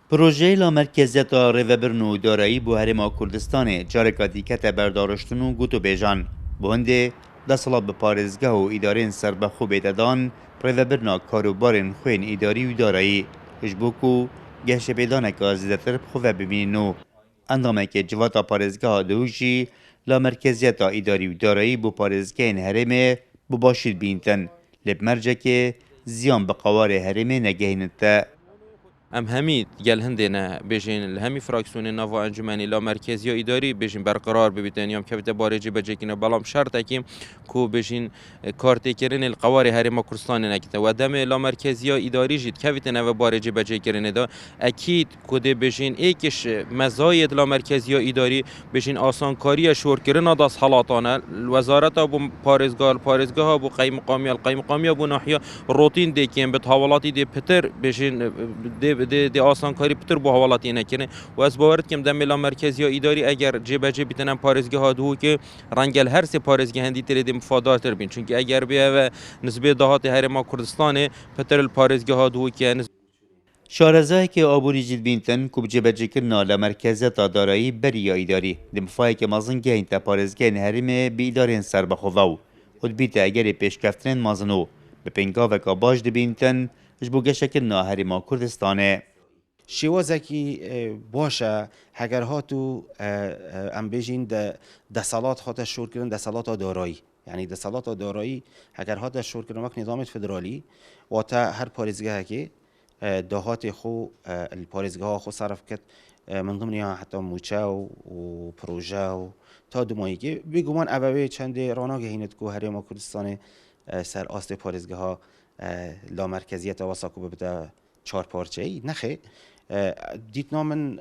پروژه لا مرکزیت ریوبرن و دارایی بو هرما کردستان جارکا دیکت بردارشتن و گوتو بیجان بو هنده دستلا به پارزگاه و ادارین سر به خوب دادان ریوبرنا کاروبارن خوین اداری و دارایی هجبوکو گهش بیدانه که ازیدتر بخواه ببینینو اندامه که جواتا پارزگاه دوشی لا مرکزیت اداری و دارایی بو پارزگاه هرمه بو باشید بینتن لب مرجه که زیان به قوار هرمه نگهینته ام همی گل هندینه بیشین همی فراکسیون نوا انجمنی لا مرکزی اداری بیشین برقرار ببیتن یام که بارجی بجکینه بالام شرط کیم کو بیشین کارتی کرن القواری هرما کردستان نکته و دم لا مرکزی اداری جید که بیتنه و بارجی بجکینه دا اکید کده بیشین ایکش مزاید لا مرکزی اداری بیشین آسان کاری شور کردن داس حالاتانه وزارت ابو پارزگاه ابو قیم قامی ابو ناحیه روتین دیکیم به تحولاتی دی پتر بیشین دی آسان کاری پتر بو حوالاتی نکنه و از باورت کم دم لا مرکزی یا اداری اگر جبهه بیتنم پارزگاه ها دو که رنگل هر سه پارزگاه هندی تر دیم مفادات تر بین چون که اگر بیا و نسبه دهات هرما کردستان پتر الپارزگاه ها دو که شارزایی که آبوری جید بینتن کب جبجه کرنا لمرکزیت دارایی بری یا اداری دمفایی که مازن گهین تا پارزگاه هرمه بی ادارین سر بخواو خود بیت اگر پیشکفترین مازنو به پنگاوه که باش دبینتن جبو گشه کرنا هرما کردستانه شێوەزێکی باشە هەگەر هاتو ئەم بێژین دەسەڵات هاتە شۆرکردن دەسەڵاتە دارایی یعنی دەسەڵاتە دارایی هەگەر هاتە شۆرکردن وەک نظامێت فدرالی واتە هەر پارێزگەهەکێ داهاتی خۆ پارێزگەها خۆ صرف کرد من ضمنها حتى موچە و پرۆژە و تا دوماییگە بێگومان ئەوەوێ چەندێ ڕۆناگەهینێت کو هەرێما کوردستانی سەر ئاستی پارێزگەها لامەرکەزیەتەوە ساکو ببدە چهار پارچه‌ای نخێ دیتنا من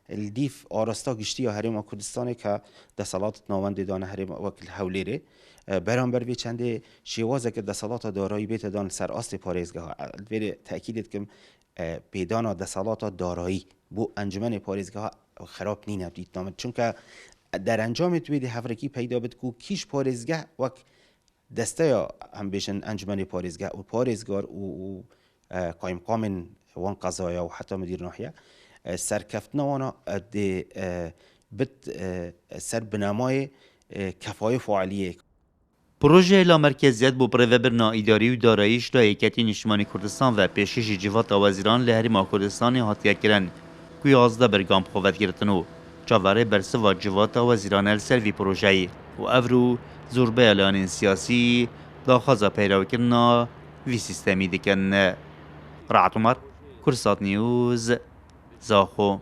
الدیف آراستا گشتی یا هرما کردستان که دسالات ناوند دان هرما وکل حولیره برانبر به چند شیوازه که دسالات دارایی بیت دان سر آست پارێزگاه ولی تأکیدت کم پیدانا دسالات دارایی بو انجمن پارێزگاه خراب نینه دیتنا من چون که در انجام توی هفرکی پیدا بد کو کیش پارێزگاه وک دسته یا هم بیشن انجمن پارێزگاه و پارێزگار و قایم قامن وان قضايا وحتى مدير ناحية سركفتنا وانا دي بت سر بنامای کفای فعالیه پروژه لا مرکزیت بو پروبرنا اداری و داراییش را یکتی نشمانی کردستان و پیشش جوات وزیران لهرما کردستان هاتیه کرن که 11 برگام خوفت گرتنو چاوره برسه و جوات وزیران السروی پروژه‌ای و افرو زوربه اعلان سیاسی داخازا پیرو کرنا وی سیستمی دکن رعت عمر كرسات نيوز زاخو